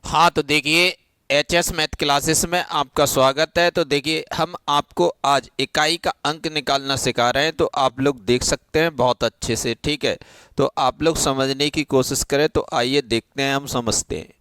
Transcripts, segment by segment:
हाँ तो देखिए, एचएस मैथ क्लासेस में आपका स्वागत है। तो देखिए, हम आपको आज इकाई का अंक निकालना सिखा रहे हैं, तो आप लोग देख सकते हैं बहुत अच्छे से। ठीक है, तो आप लोग समझने की कोशिश करें। तो आइए देखते हैं, हम समझते हैं।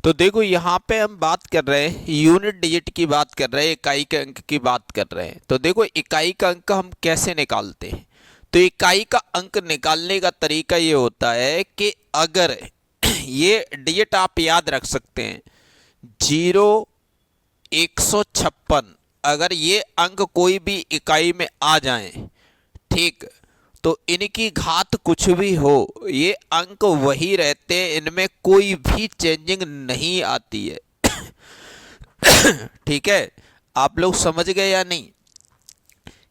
तो देखो, यहाँ पे हम बात कर रहे हैं, यूनिट डिजिट की बात कर रहे हैं, इकाई के अंक की बात कर रहे हैं। तो देखो, इकाई का अंक हम कैसे निकालते हैं। तो इकाई का अंक निकालने का तरीका ये होता है कि अगर ये डिजिट आप याद रख सकते हैं, 0, 156, अगर ये अंक कोई भी इकाई में आ जाएं, ठीक, तो इनकी घात कुछ भी हो, ये अंक वही रहते हैं, इनमें कोई भी चेंजिंग नहीं आती है। ठीक है, आप लोग समझ गए या नहीं।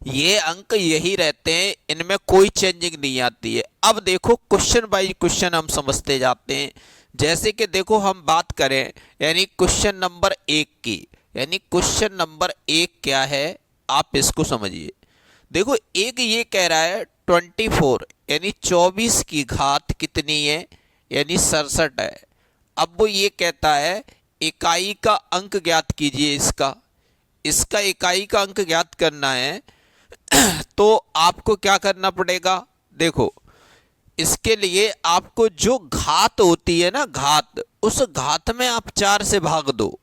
ये अंक यही रहते हैं, इनमें कोई चेंजिंग नहीं आती है। अब देखो, क्वेश्चन बाय क्वेश्चन हम समझते जाते हैं। जैसे कि देखो, हम बात करें यानी क्वेश्चन नंबर 1 की, यानी क्वेश्चन नंबर 1 क्या है, आप इसको समझिए। देखो, एक ये कह रहा है 24, यानी 24 की घात कितनी है, यानी 67 है। अब वो ये कहता है इकाई का अंक ज्ञात कीजिए। इसका इसका इकाई का अंक ज्ञात करना है। तो आपको क्या करना पड़ेगा, देखो, इसके लिए आपको जो घात होती है ना, घात, उस घात में आप 4 से भाग दो।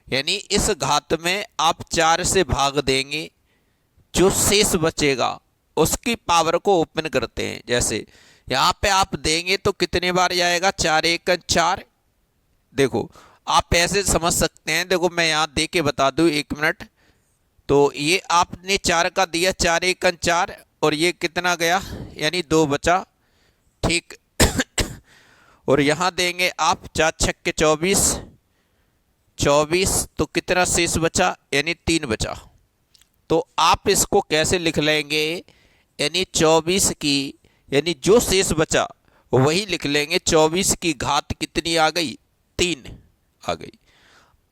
यानी इस घात में आप 4 से भाग देंगे, जो शेष बचेगा उसकी पावर को ओपन करते हैं। जैसे यहाँ पे आप देंगे तो कितने बार जाएगा, 4 एक 4। देखो, आप ऐसे समझ सकते हैं। देखो, मैं यहाँ दे के बता दूँ, 1 मिनट। तो ये आपने 4 का दिया, 4 एक 4, और ये कितना गया, यानी 2 बचा। ठीक। और यहाँ देंगे आप 4 छक्के 24, 24, तो कितना शेष बचा, यानी 3 बचा। तो आप इसको कैसे लिख लेंगे, यानी 24 की, यानी जो शेष बचा वही लिख लेंगे। 24 की घात कितनी आ गई, 3 आ गई।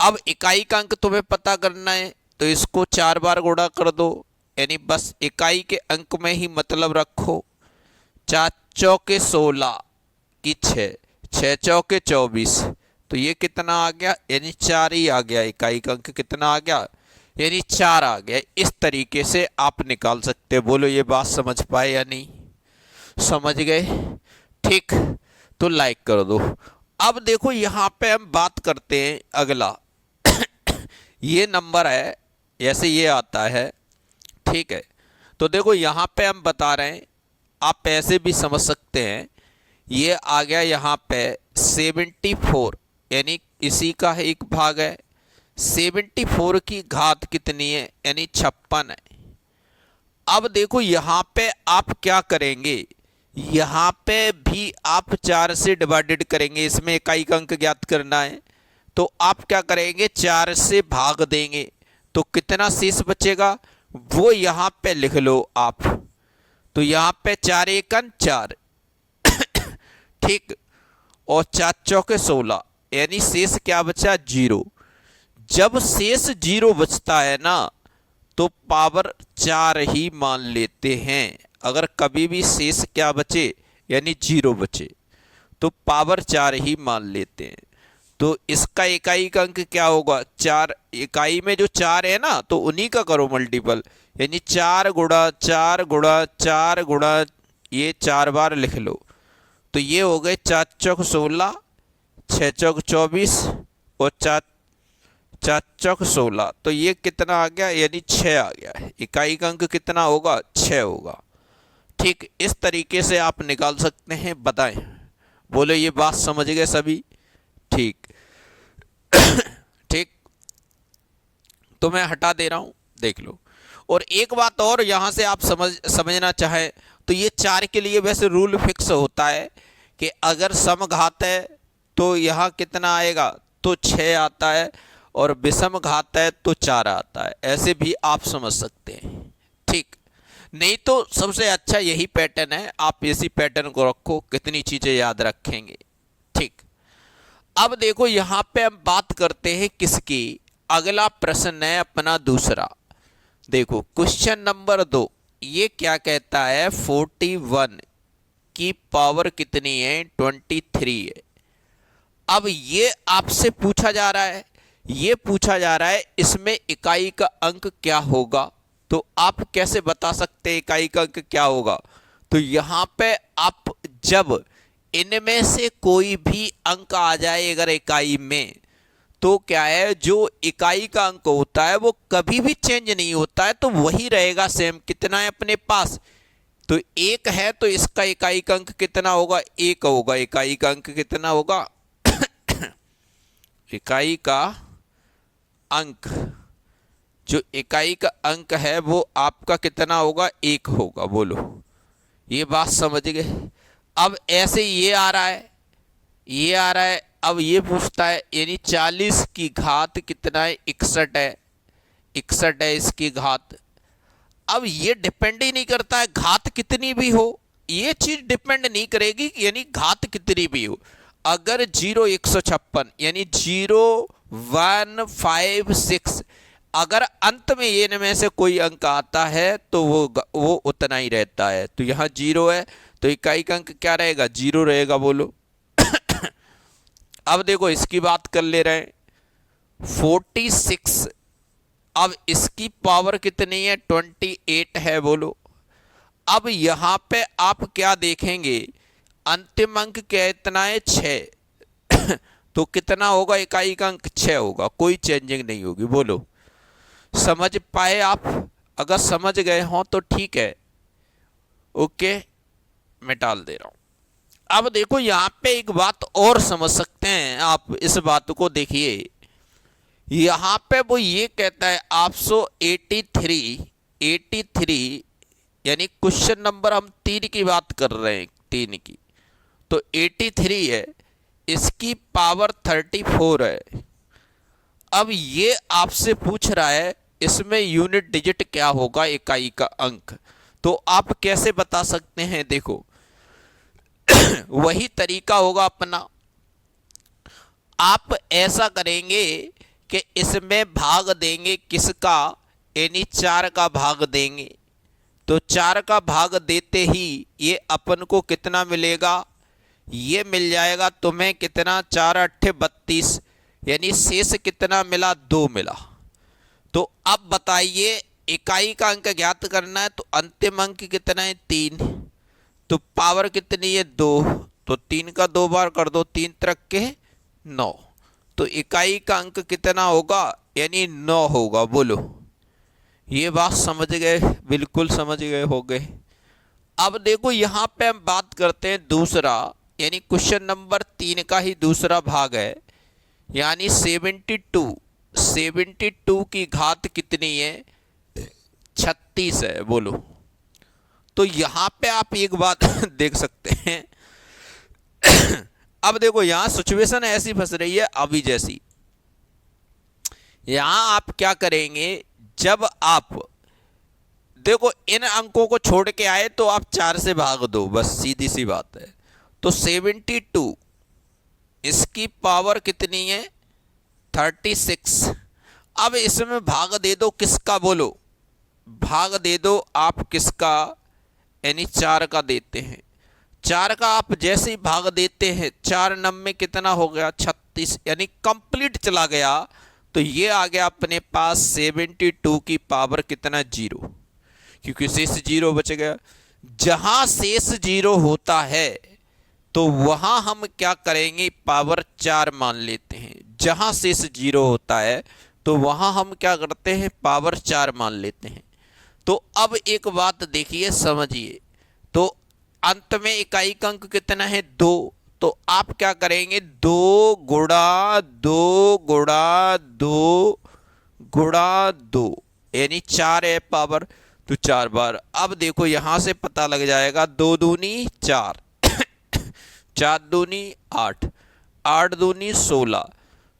अब इकाई का अंक तुम्हें पता करना है, तो इसको 4 बार गुणा कर दो, यानी बस इकाई के अंक में ही मतलब रखो। 4 चौके 16 की 6, 6 चौके 24, तो ये कितना आ गया, यानी 4 ही आ गया। इकाई का अंक कितना आ गया, यानी 4 आ गया। इस तरीके से आप निकाल सकते हो। बोलो, ये बात समझ पाए या नहीं, समझ गए। ठीक, तो लाइक कर दो। अब देखो, यहाँ पे हम बात करते हैं अगला। ये नंबर है, जैसे ये आता है, ठीक है। तो देखो, यहाँ पे हम बता रहे हैं, आप ऐसे भी समझ सकते हैं। ये आ गया यहाँ पे 74, यानी इसी का एक भाग है। 74 की घात कितनी है, यानी 56 है। अब देखो, यहाँ पे आप क्या करेंगे, यहाँ पे भी आप 4 से डिवाइडेड करेंगे। इसमें इकाई का अंक ज्ञात करना है, तो आप क्या करेंगे, 4 से भाग देंगे, तो कितना शेष बचेगा वो यहाँ पे लिख लो आप। तो यहाँ पे 4 एक 4, ठीक, और 4 चौके 16, यानी शेष क्या बचा, 0। जब शेष 0 बचता है ना, तो पावर 4 ही मान लेते हैं। अगर कभी भी शेष क्या बचे, यानी 0 बचे, तो पावर 4 ही मान लेते हैं। तो इसका इकाई का अंक क्या होगा, 4। इकाई में जो 4 है ना, तो उन्हीं का करो मल्टीपल, यानी 4 गुणा 4 गुणा 4 गुणा, ये 4 बार लिख लो। तो ये हो गए 4 चौक 16, 6 चौक 24, और 4 4 चौक 16, तो ये कितना आ गया, यानी 6 आ गया है। इकाई का अंक कितना होगा, 6 होगा। ठीक, इस तरीके से आप निकाल सकते हैं। बताएं, बोले, ये बात समझ गए सभी। ठीक। ठीक, तो मैं हटा दे रहा हूं, देख लो। और एक बात और यहाँ से आप समझना चाहे, तो ये 4 के लिए वैसे रूल फिक्स होता है कि अगर समघात है तो यहाँ कितना आएगा, तो 6 आता है, और विषम घात है तो 4 आता है। ऐसे भी आप समझ सकते हैं। ठीक, नहीं तो सबसे अच्छा यही पैटर्न है, आप इसी पैटर्न को रखो, कितनी चीज़ें याद रखेंगे। ठीक, अब देखो, यहाँ पे हम बात करते हैं किसकी, अगला प्रश्न है अपना दूसरा। देखो, क्वेश्चन नंबर 2, ये क्या कहता है, 41 की पावर कितनी है, 23 है। अब ये आपसे पूछा जा रहा है, ये पूछा जा रहा है इसमें इकाई का अंक क्या होगा। तो आप कैसे बता सकते हैं इकाई का अंक क्या होगा? तो यहां पे आप जब इनमें से कोई भी अंक आ जाए अगर इकाई में, तो क्या है, जो इकाई का अंक होता है वो कभी भी चेंज नहीं होता है, तो वही रहेगा सेम। कितना है अपने पास? तो एक है, तो इसका इकाई का अंक कितना होगा? एक होगा। इकाई का अंक कितना होगा? इकाई का अंक, जो इकाई का अंक है वो आपका कितना होगा? एक होगा। बोलो, ये बात समझ गए? अब ऐसे ये आ रहा है, ये आ रहा है, अब ये पूछता है यानी 40 की घात कितना है? 61 है, 61 है इसकी घात। अब ये डिपेंड ही नहीं करता है घात कितनी भी हो, ये चीज डिपेंड नहीं करेगी यानी घात कितनी भी हो। अगर 0 156 यानी 0156 अगर अंत में ये इनमें से कोई अंक आता है तो वो उतना ही रहता है। तो यहाँ 0 है तो इकाई का अंक क्या रहेगा? 0 रहेगा। बोलो। अब देखो इसकी बात कर ले रहे हैं, 46। अब इसकी पावर कितनी है? 28 है। बोलो। अब यहां पे आप क्या देखेंगे? अंतिम अंक कितना है? 6। तो कितना होगा? इकाई का अंक 6 होगा, कोई चेंजिंग नहीं होगी। बोलो, समझ पाए आप? अगर समझ गए हो तो ठीक है, ओके, मैं डाल दे रहा हूं। अब देखो यहां पे एक बात और समझ सकते हैं आप, इस बात को देखिए। यहां पे वो ये कहता है 83 यानी क्वेश्चन नंबर हम 3 की बात कर रहे हैं, 3 की। तो 83 है, इसकी पावर 34 है। अब ये आपसे पूछ रहा है इसमें यूनिट डिजिट क्या होगा? इकाई का अंक। तो आप कैसे बता सकते हैं? देखो वही तरीका होगा अपना। आप ऐसा करेंगे कि इसमें भाग देंगे किसका? यानी 4 का भाग देंगे। तो 4 का भाग देते ही ये अपन को कितना मिलेगा? ये मिल जाएगा तुम्हें कितना? 4 8 32 यानी शेष कितना मिला? 2 मिला। तो अब बताइए इकाई का अंक ज्ञात करना है, तो अंतिम अंक कितना है? 3। तो पावर कितनी है? 2। तो 3 का 2 बार कर दो, 3 त्रिक के 9। तो इकाई का अंक कितना होगा? यानी 9 होगा। बोलो, ये बात समझ गए? बिल्कुल समझ गए हो गए। अब देखो यहां पे हम बात करते हैं दूसरा, यानी क्वेश्चन नंबर 3 का ही दूसरा भाग है, यानी 72 की घात कितनी है? 36 है। बोलो। तो यहां पे आप एक बात देख सकते हैं। अब देखो यहां सिचुएशन ऐसी फंस रही है अभी जैसी। यहां आप क्या करेंगे? जब आप देखो इन अंकों को छोड़ के आए तो आप 4 से भाग दो, बस सीधी सी बात है। तो 72 इसकी पावर कितनी है? 36। अब इसमें भाग दे दो किसका? बोलो, भाग दे दो आप किसका? यानी 4 का देते हैं। 4 का आप जैसे ही भाग देते हैं, 4 9 में कितना हो गया? 36 यानी कंप्लीट चला गया। तो ये आ गया अपने पास 72 की पावर कितना? 0, क्योंकि शेष 0 बच गया। जहां शेष 0 होता है तो वहां हम क्या करेंगे? पावर 4 मान लेते हैं। जहां शेष 0 होता है तो वहां हम क्या करते हैं? पावर 4 मान लेते हैं। तो अब एक बात देखिए, समझिए। तो अंत में इकाई का अंक कितना है? 2। तो आप क्या करेंगे? 2 गुणा 2 गुणा 2 गुणा 2 यानी 4 है पावर, तो 4 बार। अब देखो यहां से पता लग जाएगा, 2 दूनी 4 4 दूनी 8 8 दूनी 16।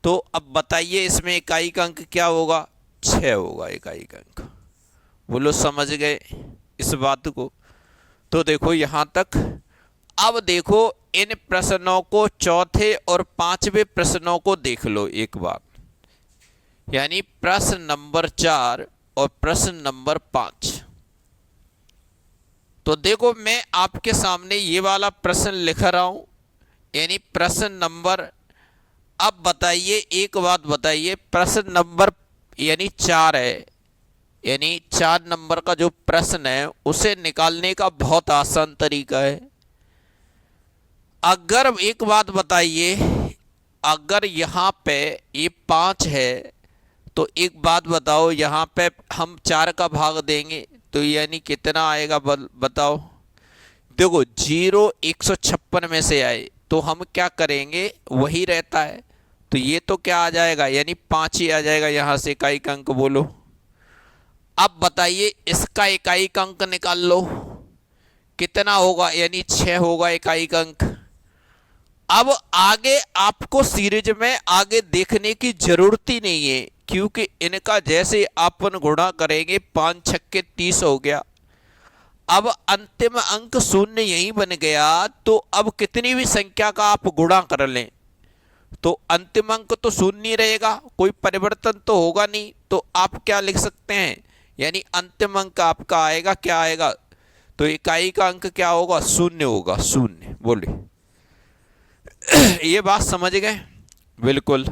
तो अब बताइए इसमें इकाई का अंक क्या होगा? 6 होगा इकाई का अंक। बोलो, समझ गए इस बात को? तो देखो यहां तक। अब देखो इन प्रश्नों को, चौथे और 5वें प्रश्नों को देख लो एक बार, यानी प्रश्न नंबर 4 और प्रश्न नंबर 5। तो देखो मैं आपके सामने ये वाला प्रश्न लिख रहा हूं, यानी प्रश्न नंबर अब बताइए एक बात बताइए, प्रश्न नंबर यानी 4 है, यानी 4 नंबर का जो प्रश्न है उसे निकालने का बहुत आसान तरीका है। अगर एक बात बताइए, अगर यहाँ पे ये 5 है तो एक बात बताओ, यहाँ पे हम 4 का भाग देंगे तो यानी कितना आएगा बताओ। देखो 0 156 में से आए तो हम क्या करेंगे, वही रहता है, तो ये तो क्या आ जाएगा, यानी 5 ही आ जाएगा यहाँ से इकाई का अंक। बोलो अब बताइए इसका इकाई का अंक निकाल लो, कितना होगा, यानी 6 होगा इकाई का अंक। अब आगे आपको सीरीज में आगे देखने की जरूरत ही नहीं है, क्योंकि इनका जैसे अपन गुणा करेंगे 5 छक्के 30 हो गया। अब अंतिम अंक 0 यही बन गया, तो अब कितनी भी संख्या का आप गुणा कर लें तो अंतिम अंक तो 0 ही रहेगा, कोई परिवर्तन तो होगा नहीं। तो आप क्या लिख सकते हैं, यानी अंतिम अंक आपका आएगा, क्या आएगा, तो इकाई का अंक क्या होगा, 0 होगा, 0। बोले ये बात समझ गए? बिल्कुल।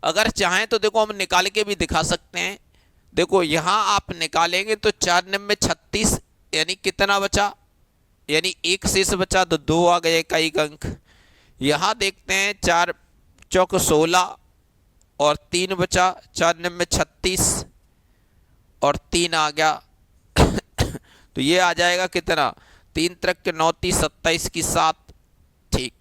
अगर चाहें तो देखो हम निकाल के भी दिखा सकते हैं। देखो यहां आप निकालेंगे तो 4 में 36, यानी कितना बचा, यानी 1 शेष बचा तो 2 आ गया इकाई का अंक। यहां देखते हैं 4 चौक 16 और 3 बचा, 4 में 36 और 3 आ गया तो ये आ जाएगा कितना, 3 त्रिक के 9 30 27 की 7, ठीक।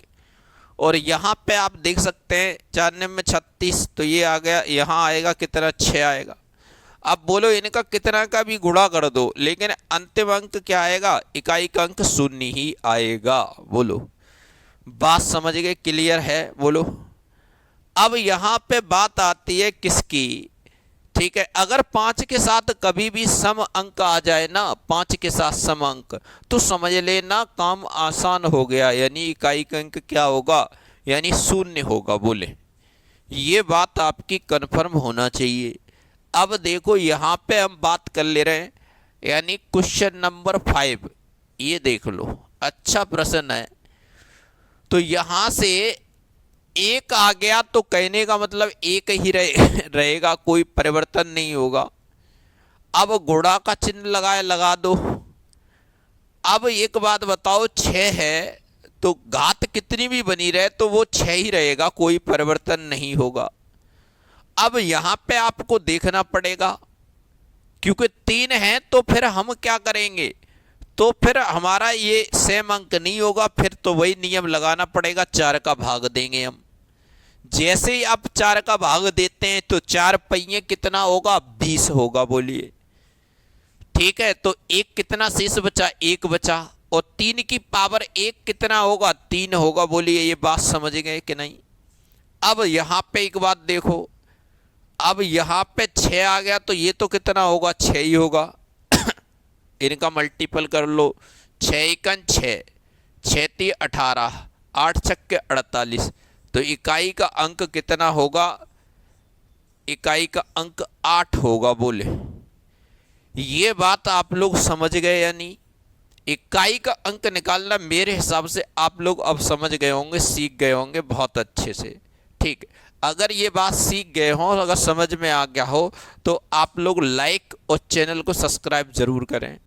और यहाँ पे आप देख सकते हैं 4 में 36 तो ये आ गया, यहाँ आएगा कितना, 6 आएगा। अब बोलो इनका कितना का भी गुणा कर दो, लेकिन अंतिम अंक क्या आएगा, इकाई का अंक 0 ही आएगा। बोलो बात समझ गए, क्लियर है? बोलो अब यहाँ पे बात आती है किसकी, ठीक है। अगर 5 के साथ कभी भी सम अंक आ जाए ना, 5 के साथ सम अंक, तो समझ लेना काम आसान हो गया, यानी इकाई का अंक क्या होगा, यानी 0 होगा। बोले ये बात आपकी कंफर्म होना चाहिए। अब देखो यहाँ पे हम बात कर ले रहे हैं, यानी क्वेश्चन नंबर 5, ये देख लो, अच्छा प्रश्न है। तो यहाँ से 1 आ गया तो कहने का मतलब 1 ही रहेगा, कोई परिवर्तन नहीं होगा। अब गुणा का चिन्ह लगा दो। अब एक बात बताओ, 6 है तो घात कितनी भी बनी रहे तो वो 6 ही रहेगा, कोई परिवर्तन नहीं होगा। अब यहां पे आपको देखना पड़ेगा, क्योंकि 3 है तो फिर हम क्या करेंगे, तो फिर हमारा ये सेम अंक नहीं होगा, फिर तो वही नियम लगाना पड़ेगा, 4 का भाग देंगे हम। जैसे ही आप 4 का भाग देते हैं तो 4 पहिए कितना होगा, 20 होगा। बोलिए ठीक है। तो 1 कितना शेष बचा, 1 बचा, और 3 की पावर 1 कितना होगा, 3 होगा। बोलिए ये बात समझ गए कि नहीं? अब यहां पे एक बात देखो, अब यहां पे 6 आ गया तो ये तो कितना होगा, 6 ही होगा इनका मल्टीपल कर लो, 6 एकन 6, 6 ती 18, 8 छक्के 48, तो इकाई का अंक कितना होगा, इकाई का अंक 8 होगा। बोले ये बात आप लोग समझ गए या नहीं? इकाई का अंक निकालना मेरे हिसाब से आप लोग अब समझ गए होंगे, सीख गए होंगे बहुत अच्छे से, ठीक। अगर ये बात सीख गए हो, अगर समझ में आ गया हो, तो आप लोग लाइक और चैनल को सब्सक्राइब जरूर करें।